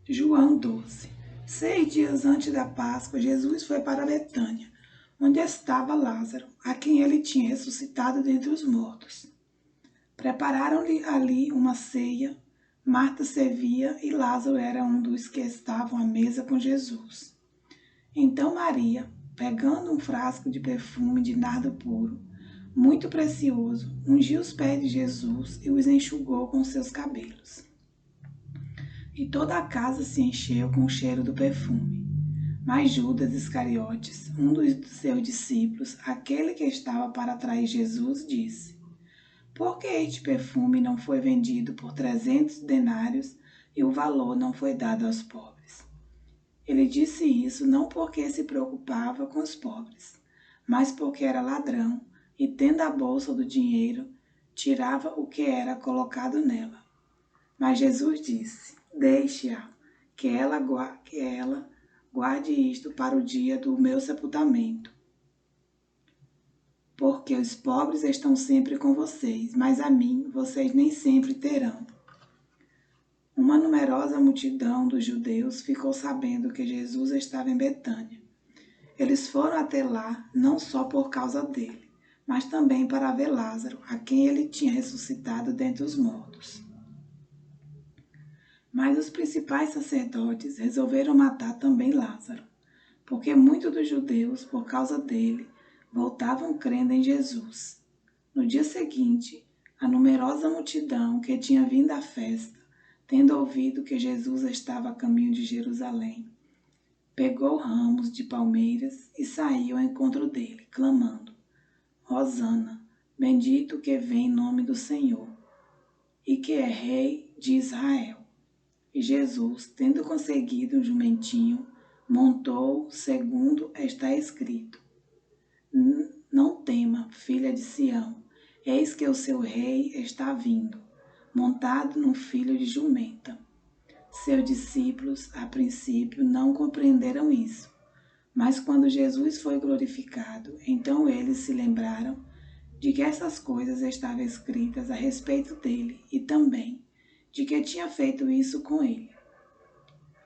João 12. 6 dias antes da Páscoa, Jesus foi para Betânia, onde estava Lázaro, a quem ele tinha ressuscitado dentre os mortos. Prepararam-lhe ali uma ceia. Marta servia e Lázaro era um dos que estavam à mesa com Jesus. Então Maria, pegando um frasco de perfume de nardo puro, muito precioso, ungiu os pés de Jesus e os enxugou com seus cabelos. E toda a casa se encheu com o cheiro do perfume. Mas Judas Iscariotes, um dos seus discípulos, aquele que estava para trair Jesus, disse: Por que este perfume não foi vendido por 300 denários e o valor não foi dado aos pobres? Ele disse isso não porque se preocupava com os pobres, mas porque era ladrão e, tendo a bolsa do dinheiro, tirava o que era colocado nela. Mas Jesus disse: Deixe-a, que ela guarde isto para o dia do meu sepultamento. Porque os pobres estão sempre com vocês, mas a mim vocês nem sempre terão. Uma numerosa multidão dos judeus ficou sabendo que Jesus estava em Betânia. Eles foram até lá não só por causa dele, mas também para ver Lázaro, a quem ele tinha ressuscitado dentre os mortos. Mas os principais sacerdotes resolveram matar também Lázaro, porque muitos dos judeus, por causa dele, voltavam crendo em Jesus. No dia seguinte, a numerosa multidão que tinha vindo à festa, tendo ouvido que Jesus estava a caminho de Jerusalém, pegou ramos de palmeiras e saiu ao encontro dele, clamando: Hosana, bendito que vem em nome do Senhor, e que é rei de Israel. E Jesus, tendo conseguido um jumentinho, montou segundo está escrito: Não tema, filha de Sião, eis que o seu rei está vindo, montado num filho de jumenta. Seus discípulos, a princípio, não compreenderam isso. Mas quando Jesus foi glorificado, então eles se lembraram de que essas coisas estavam escritas a respeito dele e também de que tinha feito isso com ele.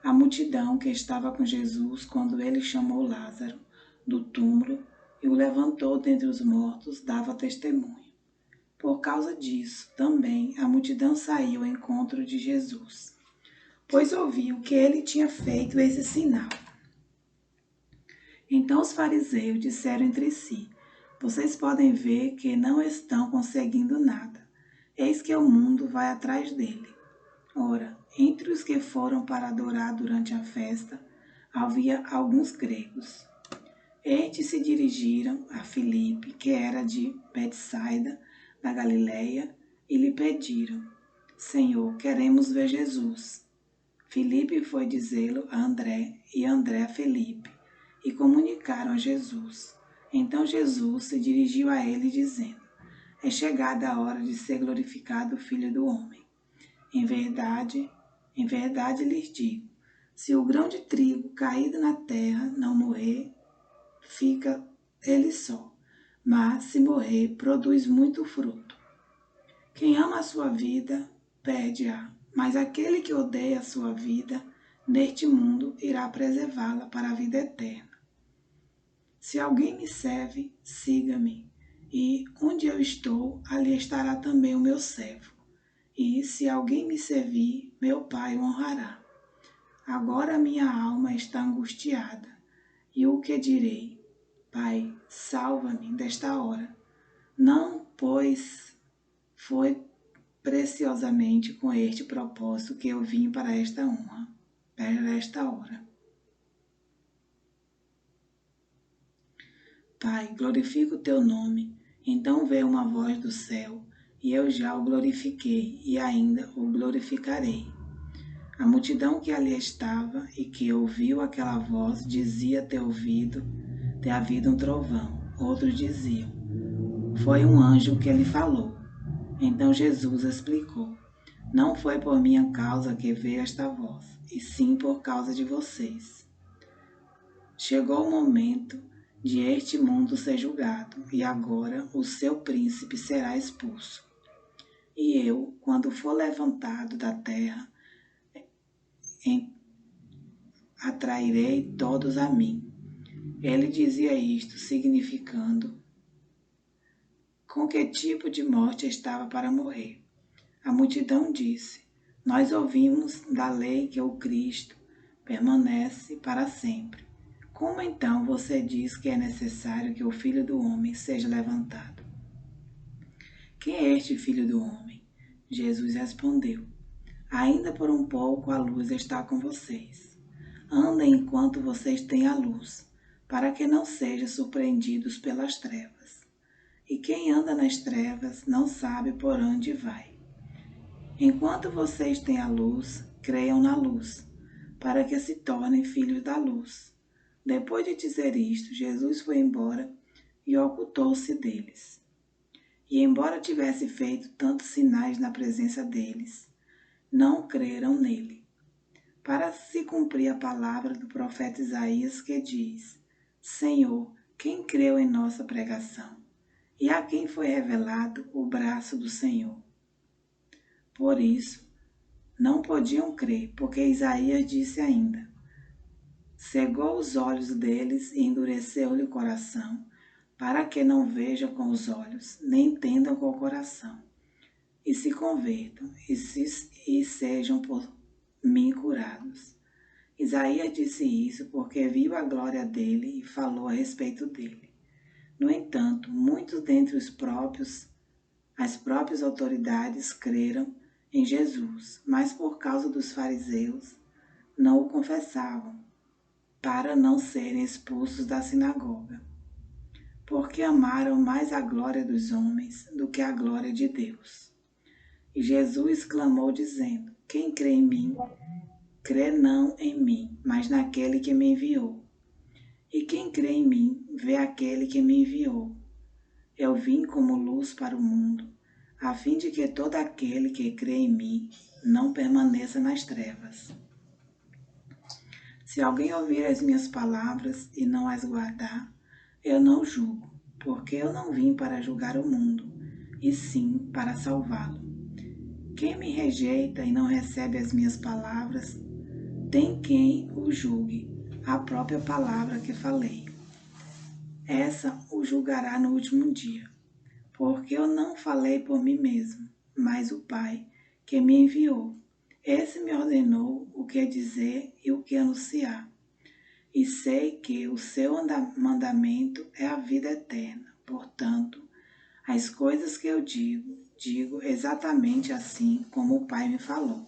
A multidão que estava com Jesus quando ele chamou Lázaro do túmulo e o levantou dentre os mortos dava testemunho. Por causa disso, também a multidão saiu ao encontro de Jesus, pois ouviu que ele tinha feito esse sinal. Então os fariseus disseram entre si: Vocês podem ver que não estão conseguindo nada. Eis que o mundo vai atrás dele. Ora, entre os que foram para adorar durante a festa, havia alguns gregos. Estes se dirigiram a Filipe, que era de Betsaida, da Galileia, e lhe pediram: Senhor, queremos ver Jesus. Filipe foi dizê-lo a André, e André a Filipe, e comunicaram a Jesus. Então Jesus se dirigiu a ele, dizendo: É chegada a hora de ser glorificado o Filho do Homem. Em verdade lhes digo, se o grão de trigo caído na terra não morrer, fica ele só, mas se morrer, produz muito fruto. Quem ama a sua vida, perde-a, mas aquele que odeia a sua vida, neste mundo, irá preservá-la para a vida eterna. Se alguém me serve, siga-me, e onde eu estou, ali estará também o meu servo. E se alguém me servir, meu Pai o honrará. Agora minha alma está angustiada, e o que direi? Pai, salva-me desta hora. Não, pois foi preciosamente com este propósito que eu vim para esta honra, para esta hora. Pai, glorifica o teu nome. Então veio uma voz do céu, e eu já o glorifiquei, e ainda o glorificarei. A multidão que ali estava e que ouviu aquela voz dizia ter havido um trovão. Outros diziam: Foi um anjo que lhe falou. Então Jesus explicou: Não foi por minha causa que veio esta voz, e sim por causa de vocês. Chegou o momento de este mundo ser julgado, e agora o seu príncipe será expulso. E eu, quando for levantado da terra, atrairei todos a mim. Ele dizia isto, significando com que tipo de morte estava para morrer. A multidão disse: Nós ouvimos da lei que o Cristo permanece para sempre. Como então você diz que é necessário que o Filho do Homem seja levantado? Quem é este Filho do Homem? Jesus respondeu: Ainda por um pouco a luz está com vocês. Andem enquanto vocês têm a luz, para que não sejam surpreendidos pelas trevas. E quem anda nas trevas não sabe por onde vai. Enquanto vocês têm a luz, creiam na luz, para que se tornem filhos da luz. Depois de dizer isto, Jesus foi embora e ocultou-se deles. E embora tivesse feito tantos sinais na presença deles, não creram nele. Para se cumprir a palavra do profeta Isaías que diz: Senhor, quem creu em nossa pregação? E a quem foi revelado o braço do Senhor? Por isso, não podiam crer, porque Isaías disse ainda: cegou os olhos deles e endureceu-lhe o coração, para que não vejam com os olhos, nem entendam com o coração, e se convertam, e sejam por mim curados. Isaías disse isso porque viu a glória dele e falou a respeito dele. No entanto, muitos dentre as próprias autoridades creram em Jesus, mas por causa dos fariseus não o confessavam, para não serem expulsos da sinagoga, porque amaram mais a glória dos homens do que a glória de Deus. E Jesus clamou dizendo: Quem crê em mim, crê não em mim, mas naquele que me enviou. E quem crê em mim, vê aquele que me enviou. Eu vim como luz para o mundo, a fim de que todo aquele que crê em mim não permaneça nas trevas. Se alguém ouvir as minhas palavras e não as guardar, eu não julgo, porque eu não vim para julgar o mundo, e sim para salvá-lo. Quem me rejeita e não recebe as minhas palavras, tem quem o julgue, a própria palavra que falei. Essa o julgará no último dia, porque eu não falei por mim mesmo, mas o Pai que me enviou. Esse me ordenou o que dizer e o que anunciar. E sei que o seu mandamento é a vida eterna. Portanto, as coisas que eu digo exatamente assim como o Pai me falou.